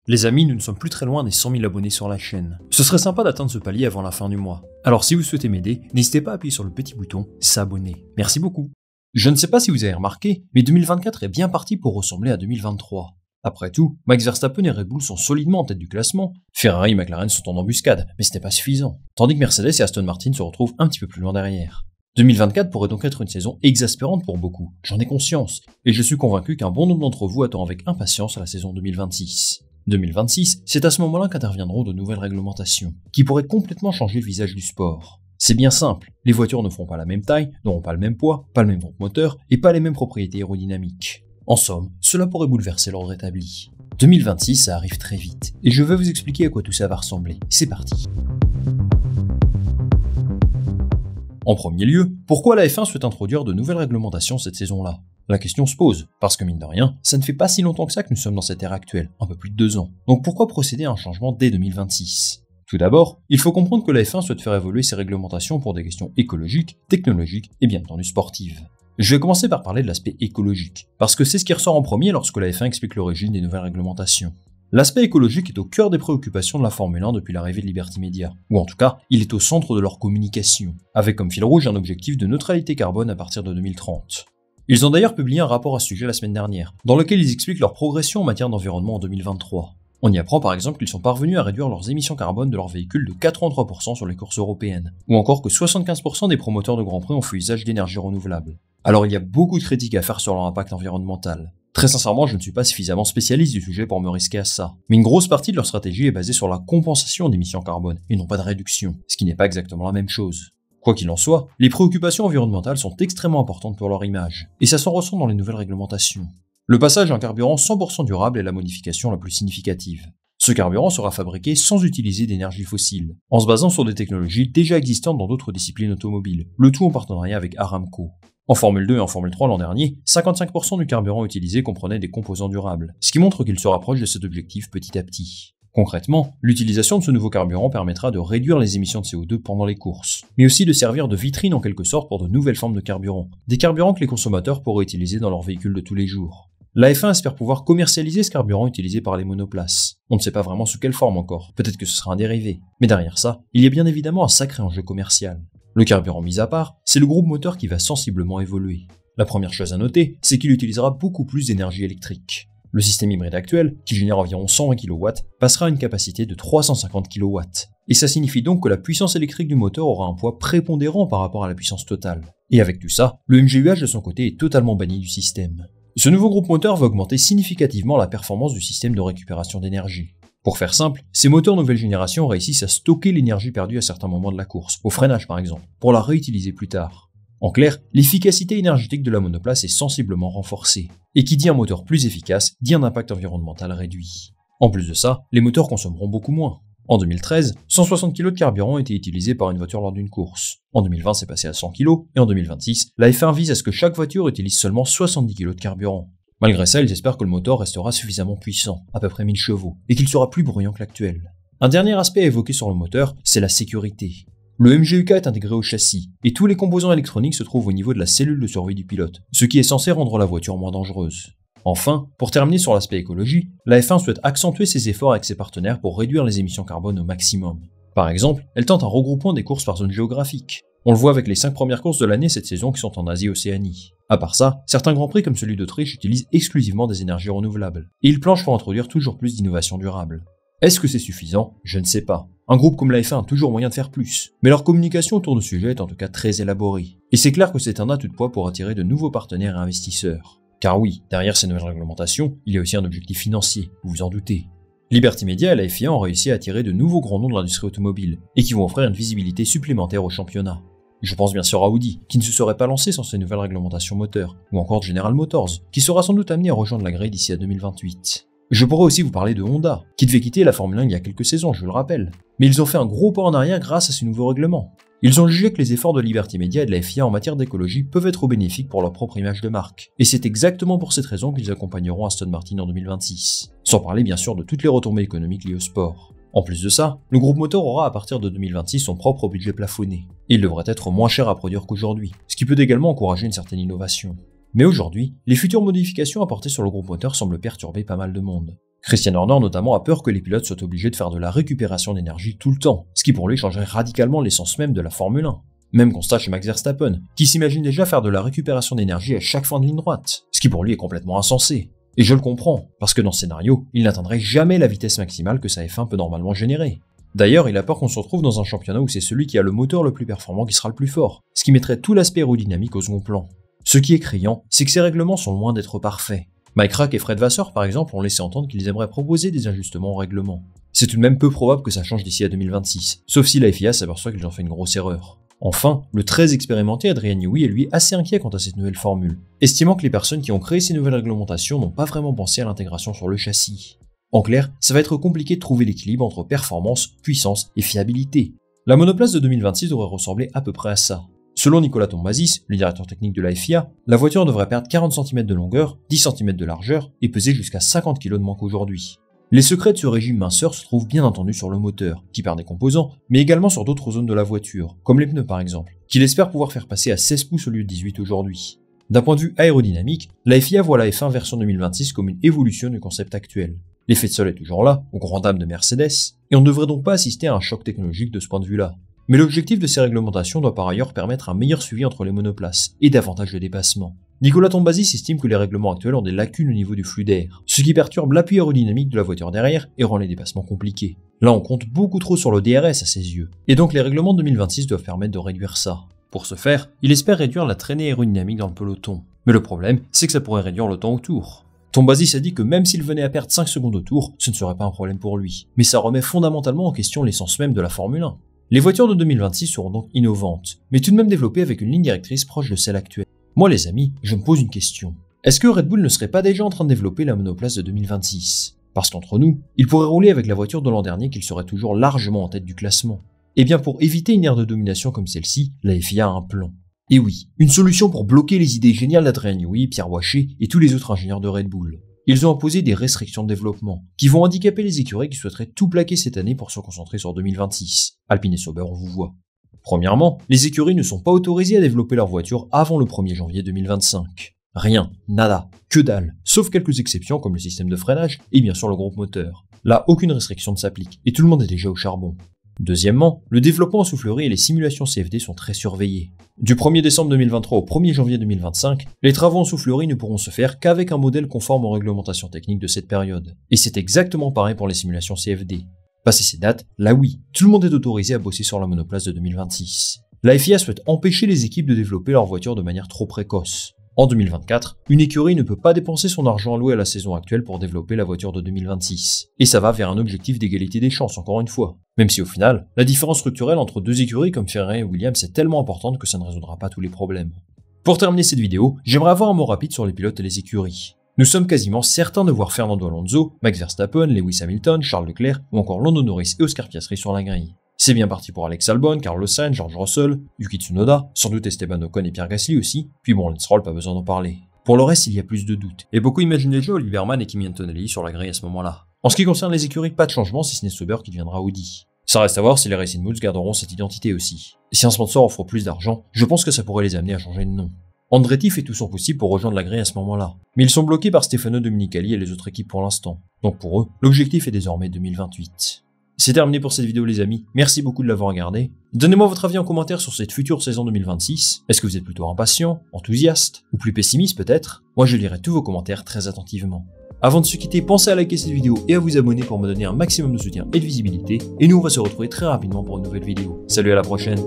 Les amis, nous ne sommes plus très loin des 100 000 abonnés sur la chaîne. Ce serait sympa d'atteindre ce palier avant la fin du mois. Alors si vous souhaitez m'aider, n'hésitez pas à appuyer sur le petit bouton « S'abonner ». Merci beaucoup. Je ne sais pas si vous avez remarqué, mais 2024 est bien parti pour ressembler à 2023. Après tout, Max Verstappen et Red Bull sont solidement en tête du classement, Ferrari et McLaren sont en embuscade, mais ce n'est pas suffisant. Tandis que Mercedes et Aston Martin se retrouvent un petit peu plus loin derrière. 2024 pourrait donc être une saison exaspérante pour beaucoup, j'en ai conscience, et je suis convaincu qu'un bon nombre d'entre vous attend avec impatience la saison 2026. 2026, c'est à ce moment-là qu'interviendront de nouvelles réglementations, qui pourraient complètement changer le visage du sport. C'est bien simple, les voitures ne feront pas la même taille, n'auront pas le même poids, pas le même groupe moteur, et pas les mêmes propriétés aérodynamiques. En somme, cela pourrait bouleverser l'ordre établi. 2026, ça arrive très vite, et je vais vous expliquer à quoi tout ça va ressembler. C'est parti. En premier lieu, pourquoi la F1 souhaite introduire de nouvelles réglementations cette saison-là? La question se pose, parce que mine de rien, ça ne fait pas si longtemps que ça que nous sommes dans cette ère actuelle, un peu plus de 2 ans. Donc pourquoi procéder à un changement dès 2026? Tout d'abord, il faut comprendre que la F1 souhaite faire évoluer ses réglementations pour des questions écologiques, technologiques et bien entendu sportives. Je vais commencer par parler de l'aspect écologique, parce que c'est ce qui ressort en premier lorsque la F1 explique l'origine des nouvelles réglementations. L'aspect écologique est au cœur des préoccupations de la Formule 1 depuis l'arrivée de Liberty Media, ou en tout cas, il est au centre de leur communication, avec comme fil rouge un objectif de neutralité carbone à partir de 2030. Ils ont d'ailleurs publié un rapport à ce sujet la semaine dernière, dans lequel ils expliquent leur progression en matière d'environnement en 2023. On y apprend par exemple qu'ils sont parvenus à réduire leurs émissions carbone de leurs véhicules de 83% sur les courses européennes, ou encore que 75% des promoteurs de Grand Prix ont fait usage d'énergie renouvelable. Alors il y a beaucoup de critiques à faire sur leur impact environnemental. Très sincèrement, je ne suis pas suffisamment spécialiste du sujet pour me risquer à ça. Mais une grosse partie de leur stratégie est basée sur la compensation d'émissions carbone, et non pas de réduction, ce qui n'est pas exactement la même chose. Quoi qu'il en soit, les préoccupations environnementales sont extrêmement importantes pour leur image, et ça s'en ressent dans les nouvelles réglementations. Le passage à un carburant 100% durable est la modification la plus significative. Ce carburant sera fabriqué sans utiliser d'énergie fossile, en se basant sur des technologies déjà existantes dans d'autres disciplines automobiles, le tout en partenariat avec Aramco. En Formule 2 et en Formule 3 l'an dernier, 55% du carburant utilisé comprenait des composants durables, ce qui montre qu'il se rapproche de cet objectif petit à petit. Concrètement, l'utilisation de ce nouveau carburant permettra de réduire les émissions de CO2 pendant les courses, mais aussi de servir de vitrine en quelque sorte pour de nouvelles formes de carburant, des carburants que les consommateurs pourraient utiliser dans leurs véhicules de tous les jours. La F1 espère pouvoir commercialiser ce carburant utilisé par les monoplaces. On ne sait pas vraiment sous quelle forme encore, peut-être que ce sera un dérivé. Mais derrière ça, il y a bien évidemment un sacré enjeu commercial. Le carburant mis à part, c'est le groupe moteur qui va sensiblement évoluer. La première chose à noter, c'est qu'il utilisera beaucoup plus d'énergie électrique. Le système hybride actuel, qui génère environ 120 kW, passera à une capacité de 350 kW. Et ça signifie donc que la puissance électrique du moteur aura un poids prépondérant par rapport à la puissance totale. Et avec tout ça, le MGUH de son côté est totalement banni du système. Ce nouveau groupe moteur va augmenter significativement la performance du système de récupération d'énergie. Pour faire simple, ces moteurs nouvelle génération réussissent à stocker l'énergie perdue à certains moments de la course, au freinage par exemple, pour la réutiliser plus tard. En clair, l'efficacité énergétique de la monoplace est sensiblement renforcée. Et qui dit un moteur plus efficace, dit un impact environnemental réduit. En plus de ça, les moteurs consommeront beaucoup moins. En 2013, 160 kg de carburant ont été utilisés par une voiture lors d'une course. En 2020, c'est passé à 100 kg, et en 2026, la F1 vise à ce que chaque voiture utilise seulement 70 kg de carburant. Malgré ça, ils espèrent que le moteur restera suffisamment puissant, à peu près 1000 chevaux, et qu'il sera plus bruyant que l'actuel. Un dernier aspect à évoquer sur le moteur, c'est la sécurité. Le MGUK est intégré au châssis, et tous les composants électroniques se trouvent au niveau de la cellule de survie du pilote, ce qui est censé rendre la voiture moins dangereuse. Enfin, pour terminer sur l'aspect écologie, la F1 souhaite accentuer ses efforts avec ses partenaires pour réduire les émissions carbone au maximum. Par exemple, elle tente un regroupement des courses par zone géographique. On le voit avec les 5 premières courses de l'année cette saison qui sont en Asie et Océanie. À part ça, certains grands prix comme celui d'Autriche utilisent exclusivement des énergies renouvelables, et ils planchent pour introduire toujours plus d'innovations durables. Est-ce que c'est suffisant? Je ne sais pas. Un groupe comme la F1 a toujours moyen de faire plus, mais leur communication autour du sujet est en tout cas très élaborée. Et c'est clair que c'est un atout de poids pour attirer de nouveaux partenaires et investisseurs. Car oui, derrière ces nouvelles réglementations, il y a aussi un objectif financier, vous vous en doutez. Liberty Media et la FIA ont réussi à attirer de nouveaux grands noms de l'industrie automobile, et qui vont offrir une visibilité supplémentaire au championnat. Je pense bien sûr à Audi, qui ne se serait pas lancé sans ces nouvelles réglementations moteurs, ou encore de General Motors, qui sera sans doute amené à rejoindre la grille d'ici à 2028. Je pourrais aussi vous parler de Honda, qui devait quitter la Formule 1 il y a quelques saisons, je le rappelle. Mais ils ont fait un gros pas en arrière grâce à ces nouveaux règlements. Ils ont jugé que les efforts de Liberty Media et de la FIA en matière d'écologie peuvent être bénéfiques pour leur propre image de marque. Et c'est exactement pour cette raison qu'ils accompagneront Aston Martin en 2026. Sans parler bien sûr de toutes les retombées économiques liées au sport. En plus de ça, le groupe moteur aura à partir de 2026 son propre budget plafonné. Et il devrait être moins cher à produire qu'aujourd'hui, ce qui peut également encourager une certaine innovation. Mais aujourd'hui, les futures modifications apportées sur le groupe moteur semblent perturber pas mal de monde. Christian Horner notamment a peur que les pilotes soient obligés de faire de la récupération d'énergie tout le temps, ce qui pour lui changerait radicalement l'essence même de la Formule 1. Même constat chez Max Verstappen, qui s'imagine déjà faire de la récupération d'énergie à chaque fin de ligne droite, ce qui pour lui est complètement insensé. Et je le comprends, parce que dans ce scénario, il n'atteindrait jamais la vitesse maximale que sa F1 peut normalement générer. D'ailleurs, il a peur qu'on se retrouve dans un championnat où c'est celui qui a le moteur le plus performant qui sera le plus fort, ce qui mettrait tout l'aspect aérodynamique au second plan. Ce qui est criant, c'est que ces règlements sont loin d'être parfaits. Mike Rack et Fred Vasseur, par exemple, ont laissé entendre qu'ils aimeraient proposer des ajustements au règlement. C'est tout de même peu probable que ça change d'ici à 2026, sauf si la FIA s'aperçoit qu'ils ont fait une grosse erreur. Enfin, le très expérimenté Adrian Newey est lui assez inquiet quant à cette nouvelle formule, estimant que les personnes qui ont créé ces nouvelles réglementations n'ont pas vraiment pensé à l'intégration sur le châssis. En clair, ça va être compliqué de trouver l'équilibre entre performance, puissance et fiabilité. La monoplace de 2026 devrait ressembler à peu près à ça. Selon Nicolas Tombazis, le directeur technique de la FIA, la voiture devrait perdre 40 cm de longueur, 10 cm de largeur et peser jusqu'à 50 kg de moins qu'aujourd'hui. Les secrets de ce régime minceur se trouvent bien entendu sur le moteur, qui perd des composants, mais également sur d'autres zones de la voiture, comme les pneus par exemple, qu'il espère pouvoir faire passer à 16 pouces au lieu de 18 aujourd'hui. D'un point de vue aérodynamique, la FIA voit la F1 version 2026 comme une évolution du concept actuel. L'effet de sol est toujours là, aux grandes dames de Mercedes, et on ne devrait donc pas assister à un choc technologique de ce point de vue-là. Mais l'objectif de ces réglementations doit par ailleurs permettre un meilleur suivi entre les monoplaces et davantage de dépassement. Nicolas Tombazis estime que les règlements actuels ont des lacunes au niveau du flux d'air, ce qui perturbe l'appui aérodynamique de la voiture derrière et rend les dépassements compliqués. Là on compte beaucoup trop sur le DRS à ses yeux, et donc les règlements de 2026 doivent permettre de réduire ça. Pour ce faire, il espère réduire la traînée aérodynamique dans le peloton. Mais le problème, c'est que ça pourrait réduire le temps au tour. Tombazis a dit que même s'il venait à perdre 5 secondes au tour, ce ne serait pas un problème pour lui. Mais ça remet fondamentalement en question l'essence même de la Formule 1. Les voitures de 2026 seront donc innovantes, mais tout de même développées avec une ligne directrice proche de celle actuelle. Moi les amis, je me pose une question. Est-ce que Red Bull ne serait pas déjà en train de développer la monoplace de 2026 ? Parce qu'entre nous, il pourrait rouler avec la voiture de l'an dernier qu'il serait toujours largement en tête du classement. Et bien pour éviter une ère de domination comme celle-ci, la FIA a un plan. Et oui, une solution pour bloquer les idées géniales d'Adrian Newey, Pierre Waché et tous les autres ingénieurs de Red Bull. Ils ont imposé des restrictions de développement, qui vont handicaper les écuries qui souhaiteraient tout plaquer cette année pour se concentrer sur 2026. Alpine et Sauber, on vous voit. Premièrement, les écuries ne sont pas autorisées à développer leur voiture avant le 1er janvier 2025. Rien, nada, que dalle, sauf quelques exceptions comme le système de freinage et bien sûr le groupe moteur. Là, aucune restriction ne s'applique, et tout le monde est déjà au charbon. Deuxièmement, le développement en soufflerie et les simulations CFD sont très surveillés. Du 1er décembre 2023 au 1er janvier 2025, les travaux en soufflerie ne pourront se faire qu'avec un modèle conforme aux réglementations techniques de cette période. Et c'est exactement pareil pour les simulations CFD. Passé ces dates, là oui, tout le monde est autorisé à bosser sur la monoplace de 2026. La FIA souhaite empêcher les équipes de développer leur voiture de manière trop précoce. En 2024, une écurie ne peut pas dépenser son argent alloué à la saison actuelle pour développer la voiture de 2026. Et ça va vers un objectif d'égalité des chances, encore une fois. Même si au final, la différence structurelle entre deux écuries comme Ferrari et Williams est tellement importante que ça ne résoudra pas tous les problèmes. Pour terminer cette vidéo, j'aimerais avoir un mot rapide sur les pilotes et les écuries. Nous sommes quasiment certains de voir Fernando Alonso, Max Verstappen, Lewis Hamilton, Charles Leclerc ou encore Lando Norris et Oscar Piastri sur la grille. C'est bien parti pour Alex Albon, Carlos Sainz, George Russell, Yuki Tsunoda, sans doute Esteban Ocon et Pierre Gasly aussi, puis bon, Lance Stroll, pas besoin d'en parler. Pour le reste, il y a plus de doutes, et beaucoup imaginent déjà Oliver Mann et Kimi Antonelli sur la grille à ce moment-là. En ce qui concerne les écuries, pas de changement si ce n'est Sauber qui deviendra Audi. Ça reste à voir si les Racing Bulls garderont cette identité aussi. Et si un sponsor offre plus d'argent, je pense que ça pourrait les amener à changer de nom. Andretti fait tout son possible pour rejoindre la grille à ce moment-là, mais ils sont bloqués par Stefano Domenicali et les autres équipes pour l'instant. Donc pour eux, l'objectif est désormais 2028. C'est terminé pour cette vidéo les amis, merci beaucoup de l'avoir regardé. Donnez-moi votre avis en commentaire sur cette future saison 2026. Est-ce que vous êtes plutôt impatient, enthousiaste, ou plus pessimiste peut-être? Moi je lirai tous vos commentaires très attentivement. Avant de se quitter, pensez à liker cette vidéo et à vous abonner pour me donner un maximum de soutien et de visibilité. Et nous on va se retrouver très rapidement pour une nouvelle vidéo. Salut, à la prochaine.